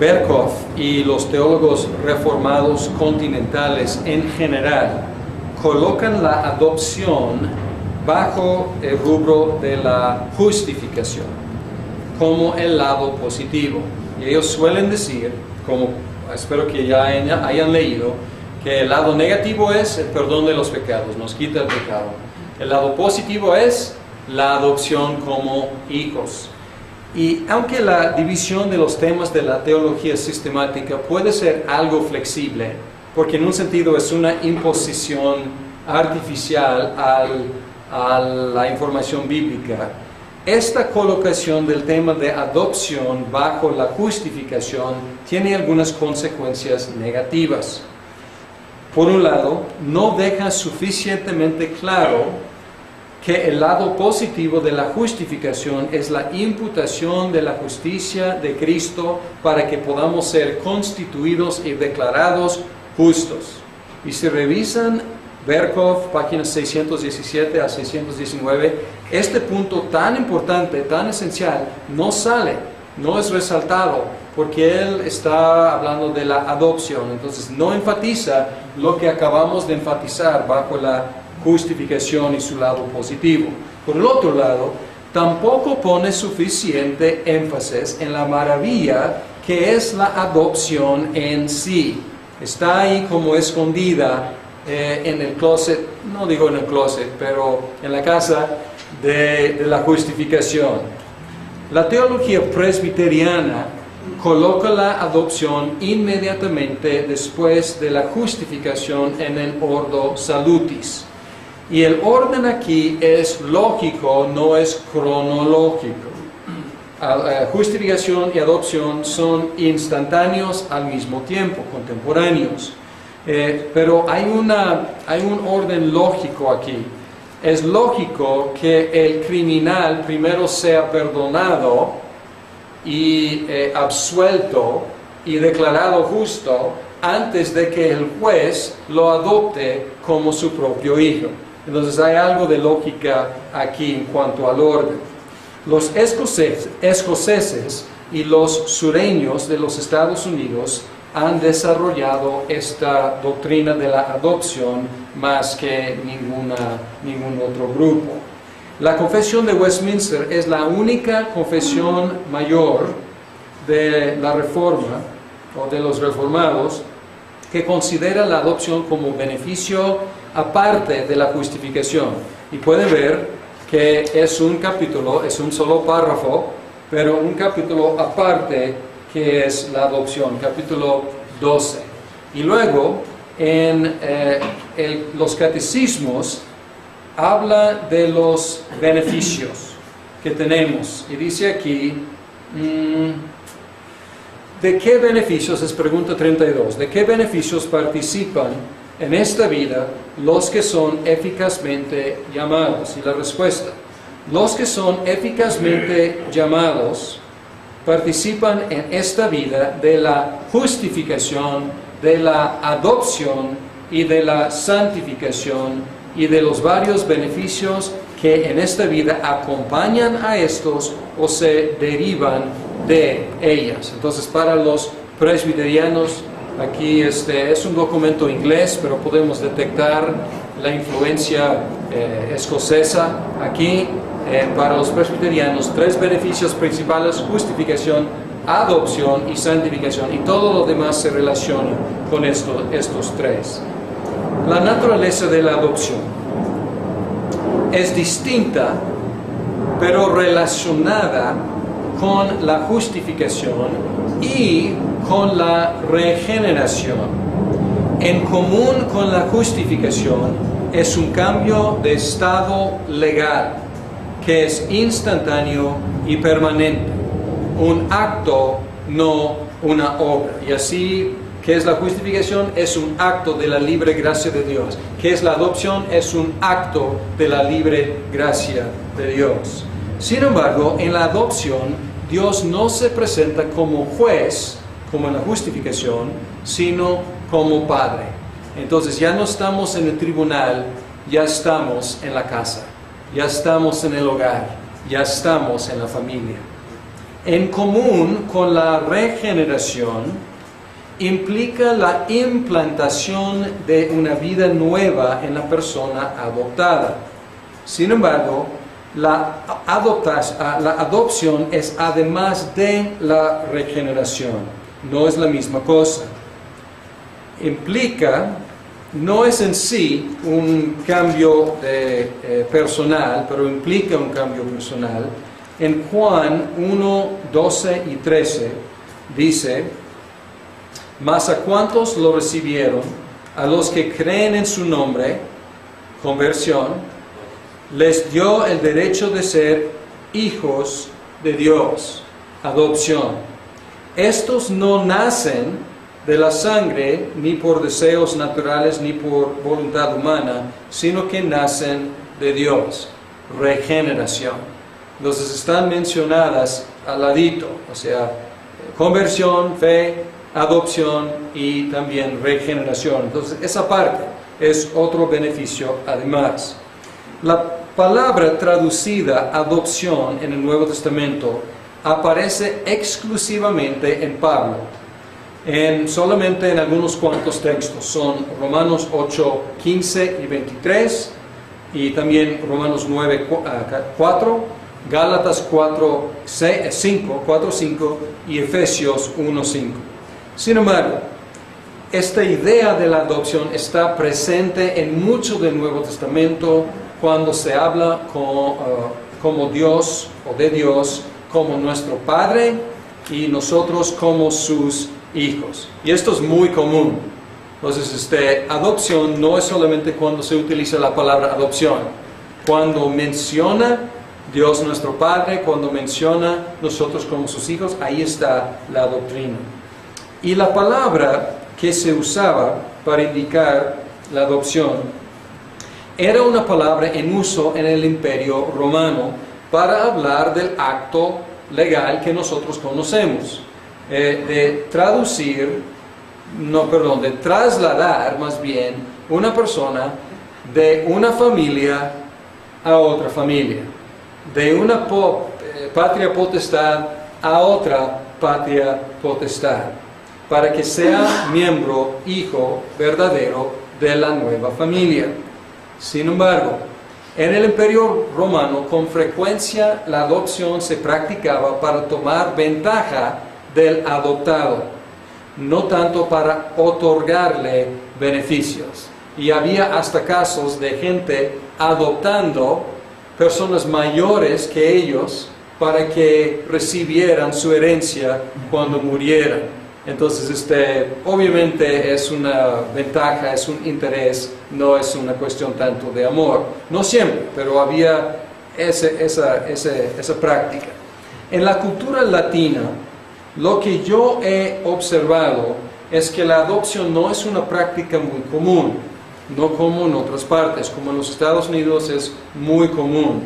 Berkhof y los teólogos reformados continentales en general colocan la adopción bajo el rubro de la justificación, como el lado positivo. Y ellos suelen decir, como espero que ya hayan leído, que el lado negativo es el perdón de los pecados, nos quita el pecado. El lado positivo es la adopción como hijos. Y aunque la división de los temas de la teología sistemática puede ser algo flexible, porque en un sentido es una imposición artificial a la información bíblica, esta colocación del tema de adopción bajo la justificación tiene algunas consecuencias negativas. Por un lado, no deja suficientemente claro que el lado positivo de la justificación es la imputación de la justicia de Cristo para que podamos ser constituidos y declarados justos. Y si revisan Berkhof, páginas 617 a 619, este punto tan importante, tan esencial, no sale, no es resaltado, porque él está hablando de la adopción. Entonces no enfatiza lo que acabamos de enfatizar bajo la justificación y su lado positivo. Por el otro lado, tampoco pone suficiente énfasis en la maravilla que es la adopción en sí. Está ahí como escondida en el closet, no digo en el closet, pero en la casa de la justificación. La teología presbiteriana coloca la adopción inmediatamente después de la justificación en el ordo salutis. Y el orden aquí es lógico, no es cronológico. Justificación y adopción son instantáneos al mismo tiempo, contemporáneos. Pero hay un orden lógico aquí. Es lógico que el criminal primero sea perdonado y absuelto y declarado justo antes de que el juez lo adopte como su propio hijo. Entonces hay algo de lógica aquí en cuanto al orden. Los escoceses y los sureños de los Estados Unidos han desarrollado esta doctrina de la adopción más que ningún otro grupo. La Confesión de Westminster es la única confesión mayor de la Reforma o de los reformados que considera la adopción como beneficio aparte de la justificación. Y pueden ver que es un capítulo, es un solo párrafo, pero un capítulo aparte que es la adopción, capítulo 12. Y luego en los catecismos habla de los beneficios que tenemos. Y dice aquí, ¿de qué beneficios? Es pregunta 32. ¿De qué beneficios participan en esta vida los que son eficazmente llamados? Y la respuesta, los que son eficazmente llamados participan en esta vida de la justificación, de la adopción y de la santificación y de los varios beneficios que en esta vida acompañan a estos o se derivan de ellas. Entonces, para los presbiterianos, aquí es un documento inglés, pero podemos detectar la influencia escocesa aquí. Para los presbiterianos, 3 beneficios principales: justificación, adopción y santificación, y todo lo demás se relaciona con estos 3. La naturaleza de la adopción es distinta, pero relacionada con la justificación y con la regeneración. En común con la justificación es un cambio de estado legal que es instantáneo y permanente, un acto, no una obra. Y así, ¿qué es la justificación? Es un acto de la libre gracia de Dios. ¿Qué es la adopción? Es un acto de la libre gracia de Dios. Sin embargo, en la adopción, Dios no se presenta como juez, como en la justificación, sino como Padre. Entonces ya no estamos en el tribunal, ya estamos en la casa, ya estamos en el hogar, ya estamos en la familia. En común con la regeneración, implica la implantación de una vida nueva en la persona adoptada. Sin embargo, la adopción es además de la regeneración, no es la misma cosa. Implica, no es en sí un cambio personal, pero implica un cambio personal. En Juan 1, 12 y 13 dice: mas a cuantos lo recibieron, a los que creen en su nombre, conversión, les dio el derecho de ser hijos de Dios, adopción. Estos no nacen de la sangre, ni por deseos naturales, ni por voluntad humana, sino que nacen de Dios, regeneración. Entonces están mencionadas al ladito, o sea, conversión, fe, adopción y también regeneración. Entonces esa parte es otro beneficio además. La palabra traducida adopción en el Nuevo Testamento aparece exclusivamente en Pablo, solamente en algunos cuantos textos. Son Romanos 8, 15 y 23 y también Romanos 9, 4, Gálatas 4, 5 y Efesios 1, 5. Sin embargo, esta idea de la adopción está presente en mucho del Nuevo Testamento cuando se habla como Dios o de Dios como nuestro Padre y nosotros como sus hijos. Y esto es muy común. Entonces, adopción no es solamente cuando se utiliza la palabra adopción. Cuando menciona Dios nuestro Padre, cuando menciona nosotros como sus hijos, ahí está la doctrina. Y la palabra que se usaba para indicar la adopción era una palabra en uso en el Imperio Romano para hablar del acto legal que nosotros conocemos, de trasladar más bien una persona de una familia a otra familia, de una patria potestad a otra patria potestad, para que sea miembro, hijo verdadero de la nueva familia. Sin embargo, en el Imperio Romano con frecuencia la adopción se practicaba para tomar ventaja del adoptado, no tanto para otorgarle beneficios. Y había hasta casos de gente adoptando personas mayores que ellos para que recibieran su herencia cuando murieran. Entonces, obviamente es una ventaja, es un interés, no es una cuestión tanto de amor. No siempre, pero había esa práctica. En la cultura latina, lo que yo he observado es que la adopción no es una práctica muy común, no como en otras partes, como en los Estados Unidos es muy común.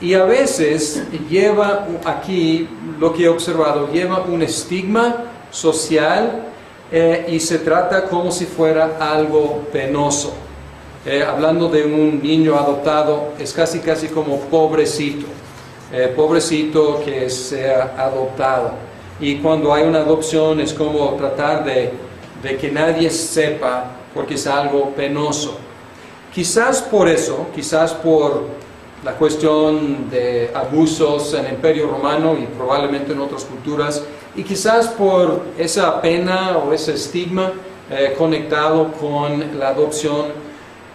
Y a veces lleva aquí, lo que he observado, lleva un estigma social y se trata como si fuera algo penoso. Hablando de un niño adoptado, es casi como pobrecito, pobrecito que sea adoptado. Y cuando hay una adopción es como tratar de que nadie sepa, porque es algo penoso. Quizás por eso, quizás por la cuestión de abusos en el Imperio Romano y probablemente en otras culturas, y quizás por esa pena o ese estigma conectado con la adopción,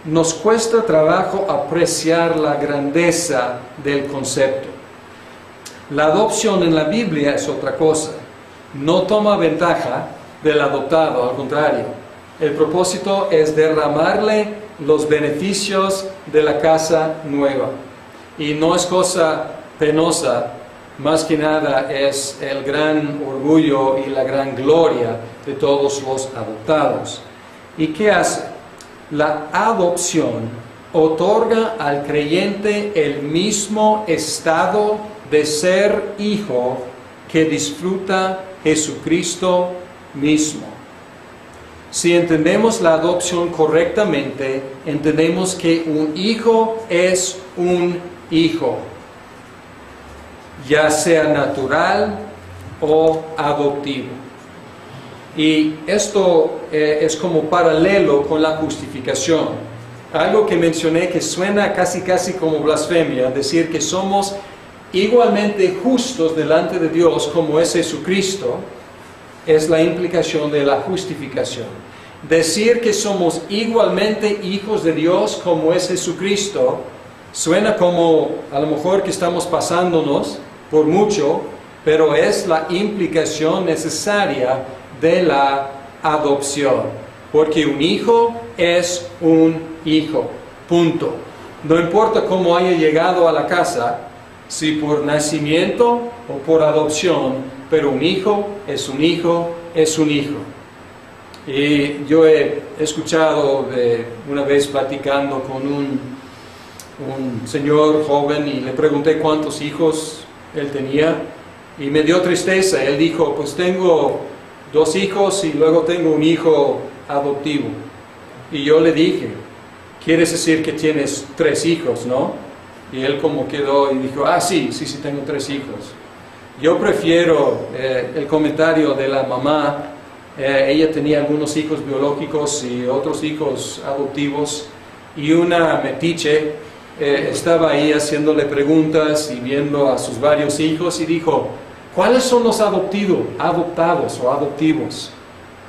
nos cuesta trabajo apreciar la grandeza del concepto. La adopción en la Biblia es otra cosa. No toma ventaja del adoptado, al contrario. El propósito es derramarle los beneficios de la casa nueva. Y no es cosa penosa, más que nada es el gran orgullo y la gran gloria de todos los adoptados. ¿Y qué hace? La adopción otorga al creyente el mismo estado de ser hijo que disfruta Jesucristo mismo. Si entendemos la adopción correctamente, entendemos que un hijo es un hijo, ya sea natural o adoptivo. Y esto es como paralelo con la justificación. Algo que mencioné que suena casi como blasfemia, decir que somos igualmente justos delante de Dios como es Jesucristo, es la implicación de la justificación. Decir que somos igualmente hijos de Dios como es Jesucristo, suena como a lo mejor que estamos pasándonos por mucho, pero es la implicación necesaria de la adopción. Porque un hijo es un hijo, punto. No importa cómo haya llegado a la casa, si por nacimiento o por adopción, pero un hijo es un hijo, es un hijo. Y yo he escuchado una vez platicando con un señor joven y le pregunté cuántos hijos él tenía y me dio tristeza. Él dijo, pues tengo 2 hijos y luego tengo un hijo adoptivo. Y yo le dije, ¿quieres decir que tienes 3 hijos, no? Y él como quedó y dijo, sí, tengo 3 hijos. Yo prefiero el comentario de la mamá. Ella tenía algunos hijos biológicos y otros hijos adoptivos, y una metiche estaba ahí haciéndole preguntas y viendo a sus varios hijos y dijo, ¿cuáles son los adoptados o adoptivos?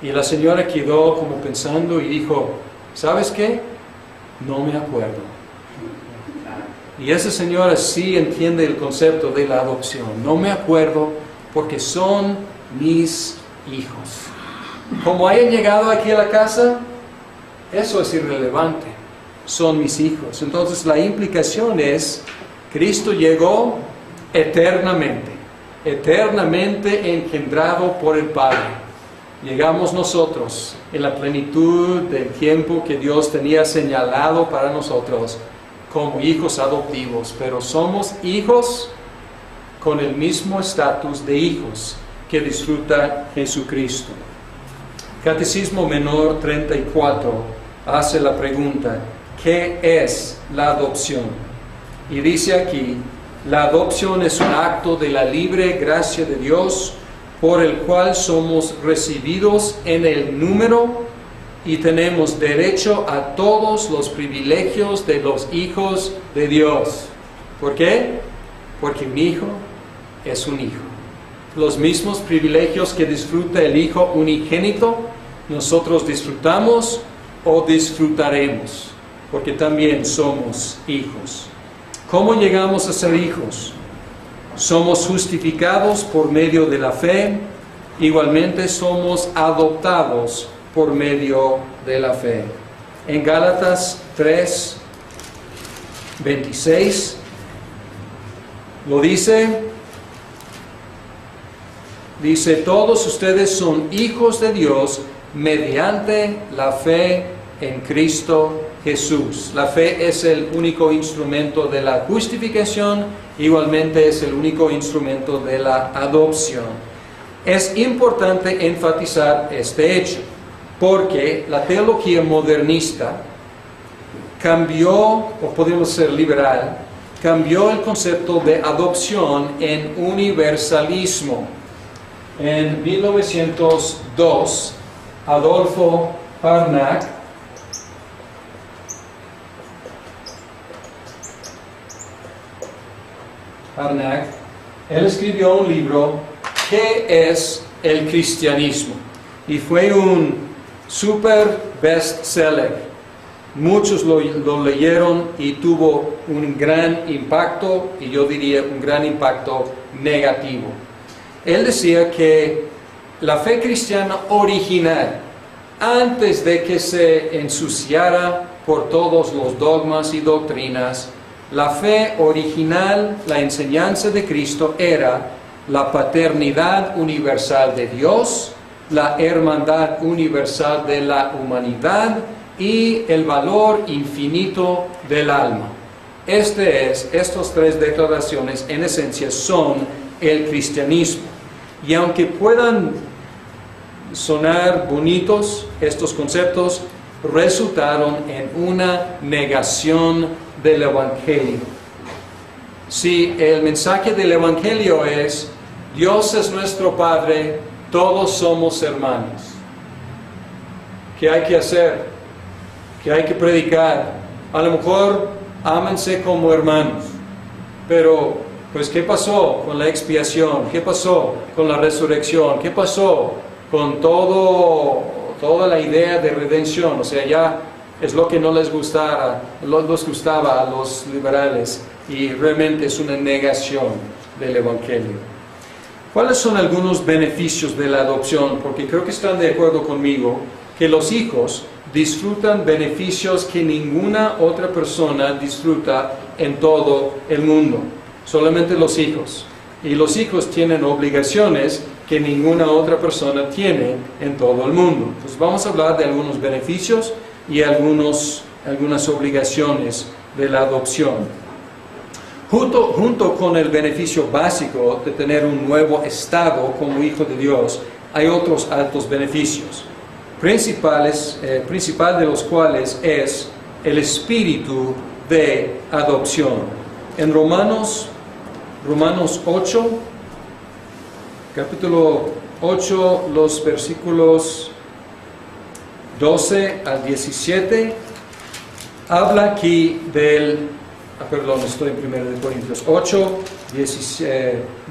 Y la señora quedó como pensando y dijo, ¿sabes qué? No me acuerdo. Y esa señora sí entiende el concepto de la adopción. No me acuerdo porque son mis hijos. Como hayan llegado aquí a la casa, eso es irrelevante. Son mis hijos. Entonces la implicación es, Cristo llegó eternamente engendrado por el Padre. Llegamos nosotros en la plenitud del tiempo que Dios tenía señalado para nosotros como hijos adoptivos, pero somos hijos con el mismo estatus de hijos que disfruta Jesucristo. Catecismo Menor 34 hace la pregunta, ¿qué es la adopción? Y dice aquí, la adopción es un acto de la libre gracia de Dios por el cual somos recibidos en el número y tenemos derecho a todos los privilegios de los hijos de Dios. ¿Por qué? Porque un hijo es un hijo. Los mismos privilegios que disfruta el Hijo unigénito, nosotros disfrutamos o disfrutaremos, porque también somos hijos. ¿Cómo llegamos a ser hijos? Somos justificados por medio de la fe, igualmente somos adoptados por medio de la fe. En Gálatas 3:26 lo dice, todos ustedes son hijos de Dios mediante la fe en Cristo Jesús. La fe es el único instrumento de la justificación, igualmente es el único instrumento de la adopción. Es importante enfatizar este hecho, porque la teología modernista cambió, o podemos ser liberal, cambió el concepto de adopción en universalismo. En 1902, Adolfo Harnack él escribió un libro, ¿qué es el cristianismo? Y fue un super bestseller. Muchos lo leyeron y tuvo un gran impacto, y yo diría un gran impacto negativo. Él decía que la fe cristiana original, antes de que se ensuciara por todos los dogmas y doctrinas, la fe original, la enseñanza de Cristo era la paternidad universal de Dios, la hermandad universal de la humanidad y el valor infinito del alma. Estas 3 declaraciones en esencia son el cristianismo. Y aunque puedan sonar bonitos, estos conceptos resultaron en una negación del Evangelio. Si el mensaje del Evangelio es, Dios es nuestro Padre, todos somos hermanos. ¿Qué hay que hacer? ¿Qué hay que predicar? A lo mejor ámense como hermanos, pero pues ¿qué pasó con la expiación? ¿Qué pasó con la resurrección? ¿Qué pasó con toda la idea de redención? O sea, ya es lo que no les gustaba a los liberales, y realmente es una negación del Evangelio. ¿Cuáles son algunos beneficios de la adopción? Porque creo que están de acuerdo conmigo que los hijos disfrutan beneficios que ninguna otra persona disfruta en todo el mundo. Solamente los hijos. Y los hijos tienen obligaciones que ninguna otra persona tiene en todo el mundo. Entonces vamos a hablar de algunos beneficios y algunas obligaciones de la adopción. Junto con el beneficio básico de tener un nuevo estado como hijo de Dios, hay otros altos beneficios. Principal de los cuales es el espíritu de adopción. En Romanos 8, capítulo 8, los versículos 12 al 17, habla aquí estoy en 1 Corintios 8,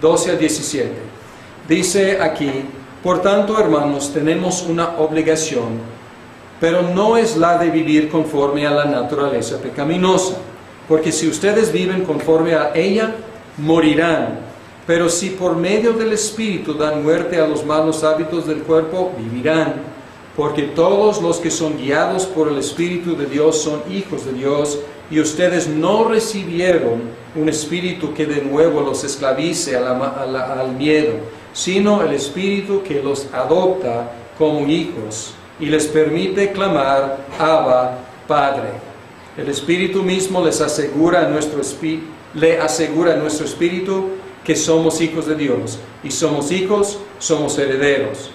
12 al 17. Dice aquí: por tanto, hermanos, tenemos una obligación, pero no es la de vivir conforme a la naturaleza pecaminosa, porque si ustedes viven conforme a ella, morirán. Pero si por medio del Espíritu dan muerte a los malos hábitos del cuerpo, vivirán. Porque todos los que son guiados por el Espíritu de Dios son hijos de Dios, y ustedes no recibieron un espíritu que de nuevo los esclavice al miedo, sino el Espíritu que los adopta como hijos y les permite clamar: Abba, Padre. El Espíritu mismo le asegura a nuestro espíritu que somos hijos de Dios, y somos hijos, somos herederos.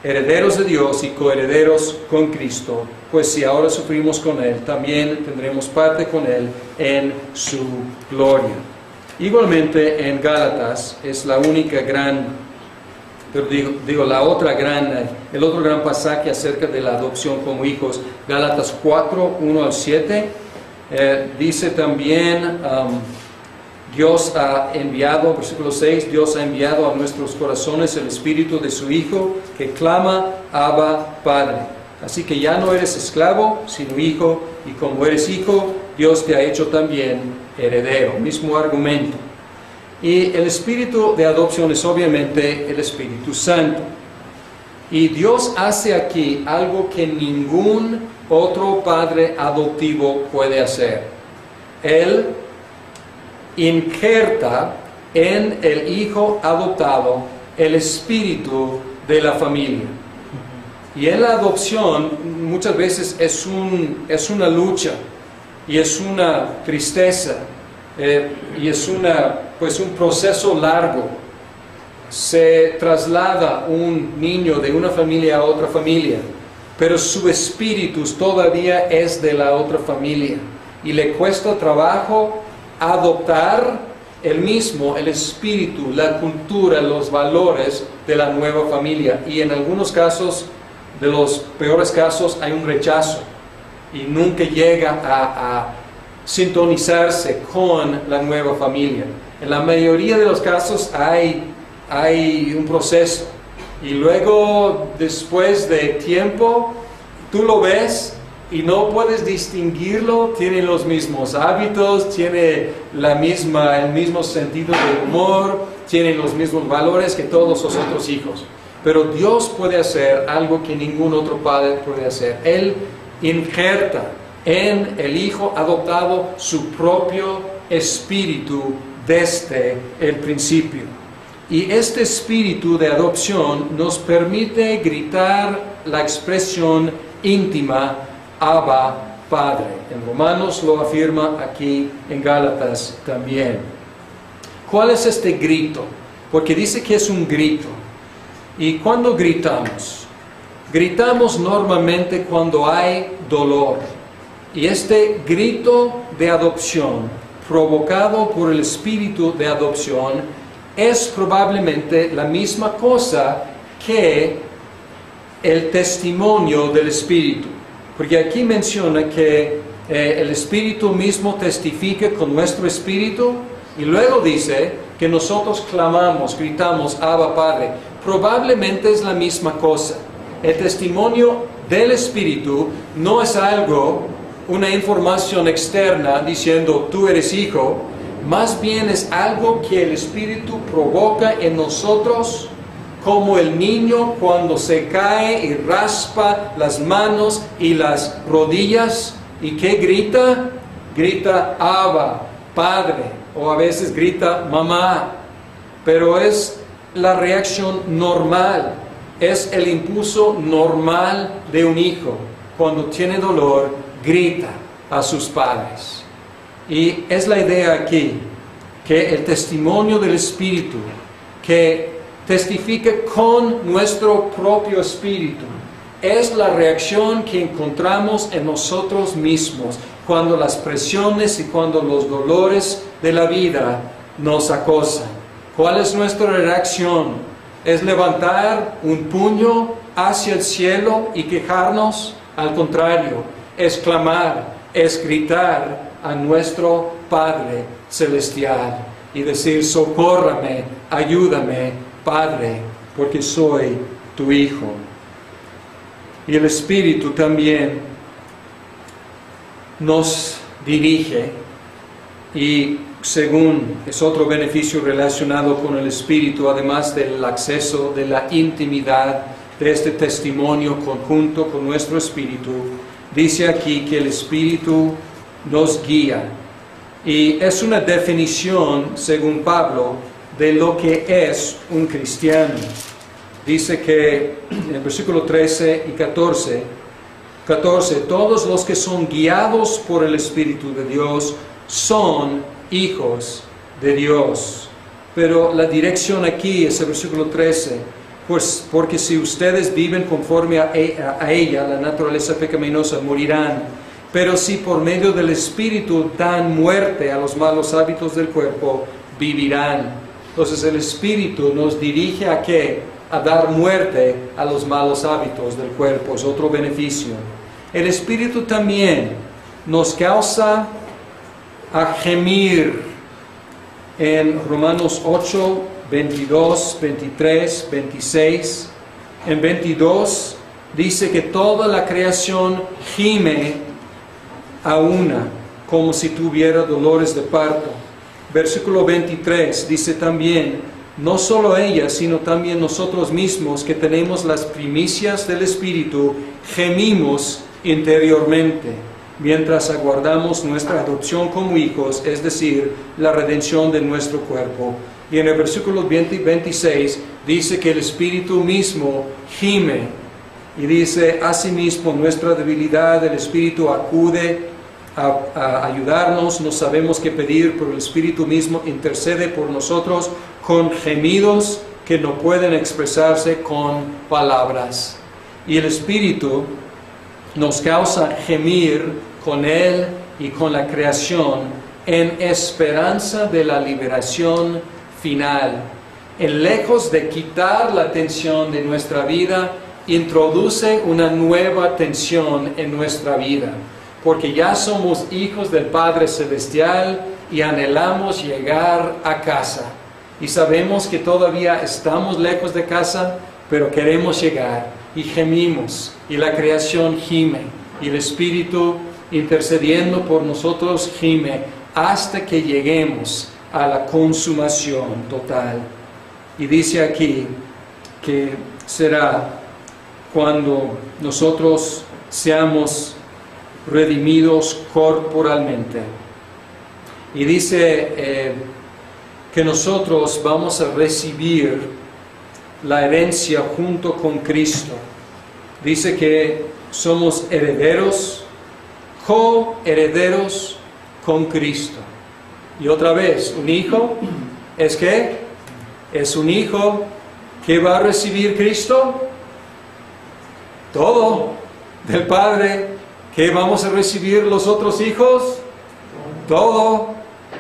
Herederos de Dios y coherederos con Cristo, pues si ahora sufrimos con Él, también tendremos parte con Él en su gloria. Igualmente en Gálatas es la única el otro gran pasaje acerca de la adopción como hijos. Gálatas 4, 1 al 7, dice también: Dios ha enviado, versículo 6, Dios ha enviado a nuestros corazones el Espíritu de su Hijo, que clama: Abba, Padre. Así que ya no eres esclavo, sino hijo, y como eres hijo, Dios te ha hecho también heredero. Mismo argumento. Y el espíritu de adopción es obviamente el Espíritu Santo. Y Dios hace aquí algo que ningún otro padre adoptivo puede hacer. Él injerta en el hijo adoptado el espíritu de la familia. Y en la adopción muchas veces es una lucha, y es una tristeza, y es un proceso largo. Se traslada un niño de una familia a otra familia, pero su espíritu todavía es de la otra familia, y le cuesta trabajo adoptar el espíritu, la cultura, los valores de la nueva familia. Y en algunos casos, de los peores casos, hay un rechazo y nunca llega a sintonizarse con la nueva familia. En la mayoría de los casos hay un proceso, y luego, después de tiempo, tú lo ves y no puedes distinguirlo. Tiene los mismos hábitos, tiene el mismo sentido de humor, tiene los mismos valores que todos los otros hijos. Pero Dios puede hacer algo que ningún otro padre puede hacer. Él injerta en el hijo adoptado su propio espíritu desde el principio. Y este espíritu de adopción nos permite gritar la expresión íntima: Abba, Padre. En Romanos lo afirma, aquí en Gálatas también. ¿Cuál es este grito? Porque dice que es un grito. ¿Y cuándo gritamos? Gritamos normalmente cuando hay dolor. Y este grito de adopción, provocado por el espíritu de adopción, es probablemente la misma cosa que el testimonio del Espíritu. Porque aquí menciona que el Espíritu mismo testifica con nuestro espíritu, y luego dice que nosotros clamamos, gritamos, Abba Padre. Probablemente es la misma cosa. El testimonio del Espíritu no es algo, una información externa diciendo tú eres hijo, más bien es algo que el Espíritu provoca en nosotros, como el niño cuando se cae y raspa las manos y las rodillas. ¿Y qué grita? Grita Abba, Padre, o a veces grita mamá. Pero es la reacción normal, es el impulso normal de un hijo. Cuando tiene dolor, grita a sus padres. Y es la idea aquí, que el testimonio del Espíritu, que testifica con nuestro propio espíritu, es la reacción que encontramos en nosotros mismos cuando las presiones y cuando los dolores de la vida nos acosan. ¿Cuál es nuestra reacción? ¿Es levantar un puño hacia el cielo y quejarnos? Al contrario, es clamar, es gritar a nuestro Padre Celestial y decir, socórrame, ayúdame, Padre, porque soy tu Hijo. Y el Espíritu también nos dirige, y según es otro beneficio relacionado con el Espíritu, además del acceso de la intimidad de este testimonio conjunto con nuestro Espíritu, dice aquí que el Espíritu nos guía. Y es una definición, según Pablo, de lo que es un cristiano. Dice que en el versículo 13 y 14, todos los que son guiados por el Espíritu de Dios son hijos de Dios. Pero la dirección aquí es el versículo 13, pues porque si ustedes viven conforme a ella, la naturaleza pecaminosa, morirán. Pero si por medio del Espíritu dan muerte a los malos hábitos del cuerpo, vivirán. Entonces el Espíritu nos dirige ¿a qué? A dar muerte a los malos hábitos del cuerpo. Es otro beneficio. El Espíritu también nos causa a gemir. En Romanos 8, 22, 23, 26. En 22 dice que toda la creación gime a una, como si tuviera dolores de parto. Versículo 23 dice también, no solo ella, sino también nosotros mismos que tenemos las primicias del Espíritu, gemimos interiormente, mientras aguardamos nuestra adopción como hijos, es decir, la redención de nuestro cuerpo. Y en el versículo 20 y 26 dice que el Espíritu mismo gime, y dice, asimismo nuestra debilidad, el Espíritu acude a ayudarnos, no sabemos qué pedir, pero el Espíritu mismo intercede por nosotros con gemidos que no pueden expresarse con palabras. Y el Espíritu nos causa gemir con Él y con la creación en esperanza de la liberación final. En lejos de quitar la tensión de nuestra vida, introduce una nueva tensión en nuestra vida, porque ya somos hijos del Padre Celestial y anhelamos llegar a casa. Y sabemos que todavía estamos lejos de casa, pero queremos llegar y gemimos, y la creación gime, y el Espíritu intercediendo por nosotros gime, hasta que lleguemos a la consumación total. Y dice aquí que será cuando nosotros seamos redimidos corporalmente. Y dice que nosotros vamos a recibir la herencia junto con Cristo. Dice que somos herederos, coherederos con Cristo. Y otra vez, un hijo es ¿qué? Es un hijo que va a recibir Cristo todo del Padre. ¿Qué vamos a recibir los otros hijos? Todo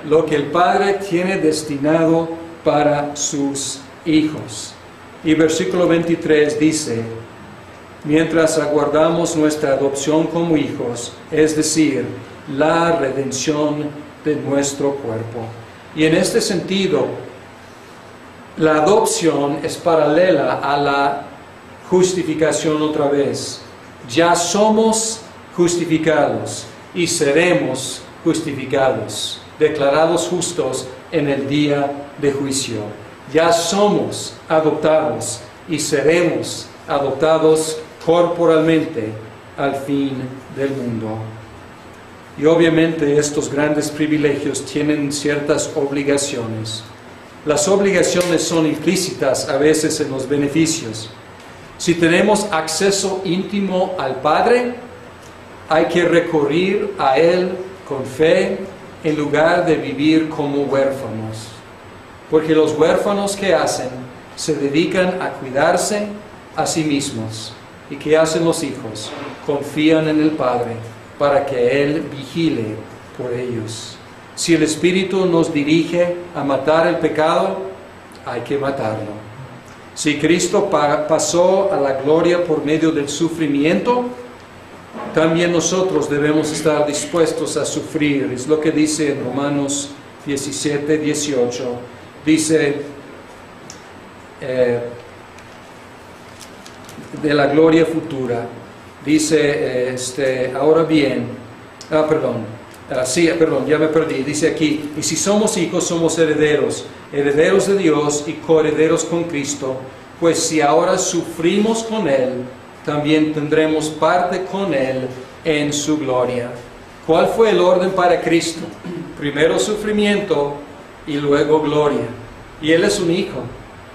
lo que el Padre tiene destinado para sus hijos. Y versículo 23 dice, mientras aguardamos nuestra adopción como hijos, es decir, la redención de nuestro cuerpo. Y en este sentido, la adopción es paralela a la justificación otra vez. Ya somos justificados y seremos justificados, declarados justos en el día de juicio. Ya somos adoptados y seremos adoptados corporalmente al fin del mundo. Y obviamente estos grandes privilegios tienen ciertas obligaciones. Las obligaciones son implícitas a veces en los beneficios. Si tenemos acceso íntimo al Padre, hay que recurrir a Él con fe en lugar de vivir como huérfanos. Porque los huérfanos, ¿qué hacen? Se dedican a cuidarse a sí mismos. ¿Y qué hacen los hijos? Confían en el Padre para que Él vigile por ellos. Si el Espíritu nos dirige a matar el pecado, hay que matarlo. Si Cristo pasó a la gloria por medio del sufrimiento, también nosotros debemos estar dispuestos a sufrir. Es lo que dice en Romanos 17, 18. Dice de la gloria futura. Dice, ahora bien, ya me perdí. Dice aquí, y si somos hijos, somos herederos, herederos de Dios y coherederos con Cristo, pues si ahora sufrimos con Él, también tendremos parte con Él en su gloria. ¿Cuál fue el orden para Cristo? Primero sufrimiento y luego gloria. Y Él es un hijo.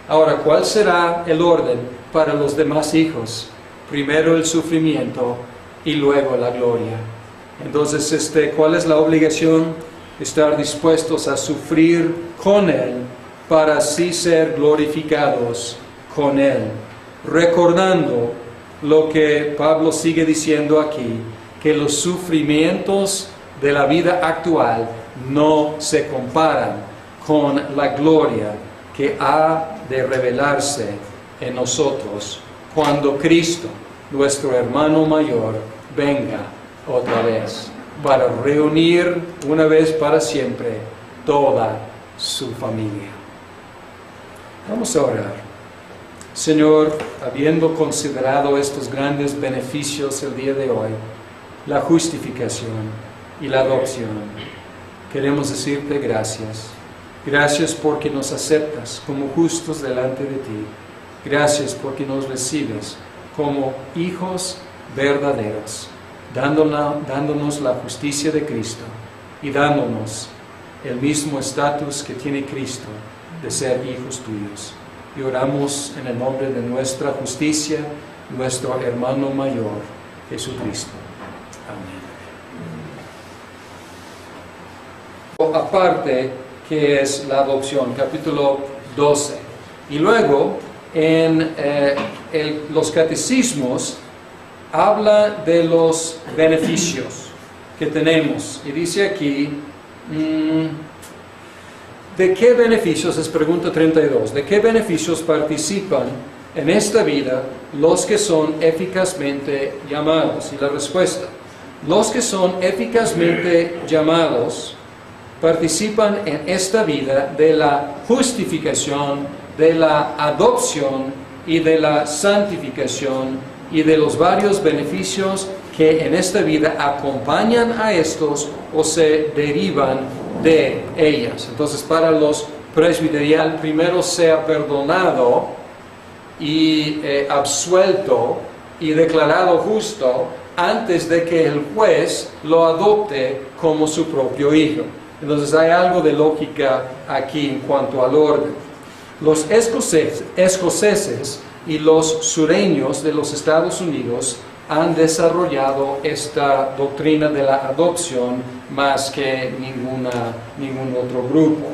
Ahora, ¿cuál será el orden para los demás hijos? Primero el sufrimiento y luego la gloria. Entonces, ¿cuál es la obligación? Estar dispuestos a sufrir con Él para así ser glorificados con Él. Recordando lo que Pablo sigue diciendo aquí, que los sufrimientos de la vida actual no se comparan con la gloria que ha de revelarse en nosotros cuando Cristo, nuestro hermano mayor, venga otra vez para reunir una vez para siempre toda su familia. Vamos a orar. Señor, habiendo considerado estos grandes beneficios el día de hoy, la justificación y la adopción, queremos decirte gracias. Gracias porque nos aceptas como justos delante de ti. Gracias porque nos recibes como hijos verdaderos, dándonos la justicia de Cristo y dándonos el mismo estatus que tiene Cristo de ser hijos tuyos. Y oramos en el nombre de nuestra justicia, nuestro hermano mayor, Jesucristo. Amén. Aparte, que es la adopción, capítulo 12. Y luego, en los catecismos, habla de los beneficios que tenemos. Y dice aquí, ¿de qué beneficios? Es pregunta 32. ¿De qué beneficios participan en esta vida los que son eficazmente llamados? Y la respuesta, los que son eficazmente llamados participan en esta vida de la justificación, de la adopción y de la santificación y de los varios beneficios que en esta vida acompañan a estos o se derivan de ellas. Entonces, para los presbiterianos, primero sea perdonado y absuelto y declarado justo antes de que el juez lo adopte como su propio hijo. Entonces hay algo de lógica aquí en cuanto al orden. Los escoceses y los sureños de los Estados Unidos han desarrollado esta doctrina de la adopción más que ningún otro grupo.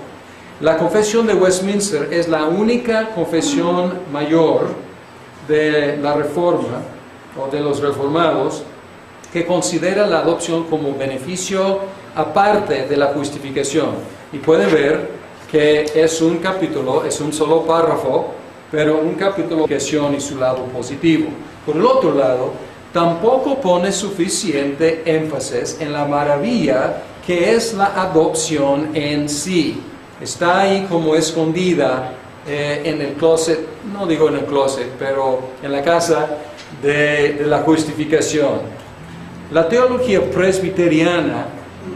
La Confesión de Westminster es la única confesión mayor de la Reforma o de los reformados que considera la adopción como beneficio aparte de la justificación. Y pueden ver que es un capítulo, es un solo párrafo, pero un capítulo de educación y su lado positivo. Por el otro lado, tampoco pone suficiente énfasis en la maravilla que es la adopción en sí. Está ahí como escondida en el closet, no digo en el closet, pero en la casa de la justificación. La teología presbiteriana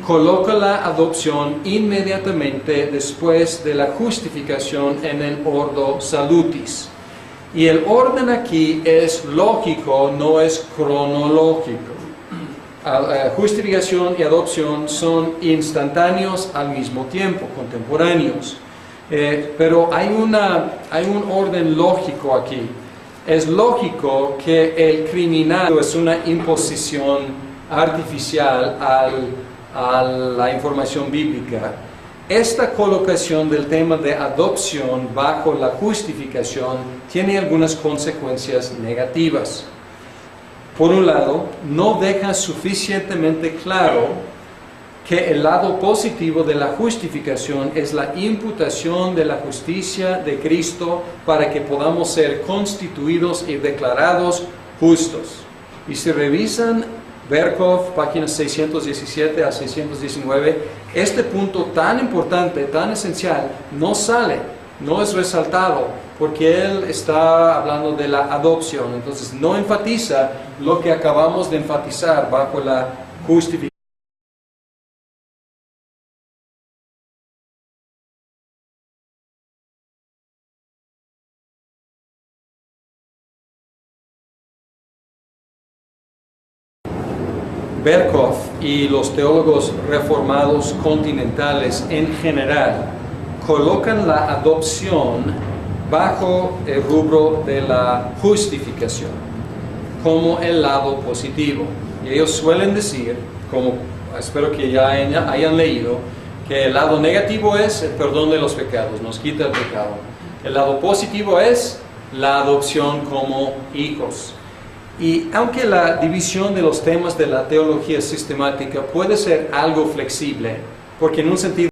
coloca la adopción inmediatamente después de la justificación en el ordo salutis. Y el orden aquí es lógico, no es cronológico. Justificación y adopción son instantáneos al mismo tiempo, contemporáneos. Pero hay un orden lógico aquí. Es lógico que el criminal es una imposición artificial a la información bíblica. Esta colocación del tema de adopción bajo la justificación tiene algunas consecuencias negativas. Por un lado, no deja suficientemente claro que el lado positivo de la justificación es la imputación de la justicia de Cristo para que podamos ser constituidos y declarados justos. Y si revisan Berkhof, páginas 617 a 619, este punto tan importante, tan esencial, no sale, no es resaltado, porque él está hablando de la adopción. Entonces no enfatiza lo que acabamos de enfatizar bajo la justificación. Berkhof y los teólogos reformados continentales en general colocan la adopción bajo el rubro de la justificación como el lado positivo. Y ellos suelen decir, como espero que ya hayan leído, que el lado negativo es el perdón de los pecados, nos quita el pecado. El lado positivo es la adopción como hijos. Y aunque la división de los temas de la teología sistemática puede ser algo flexible, porque en un sentido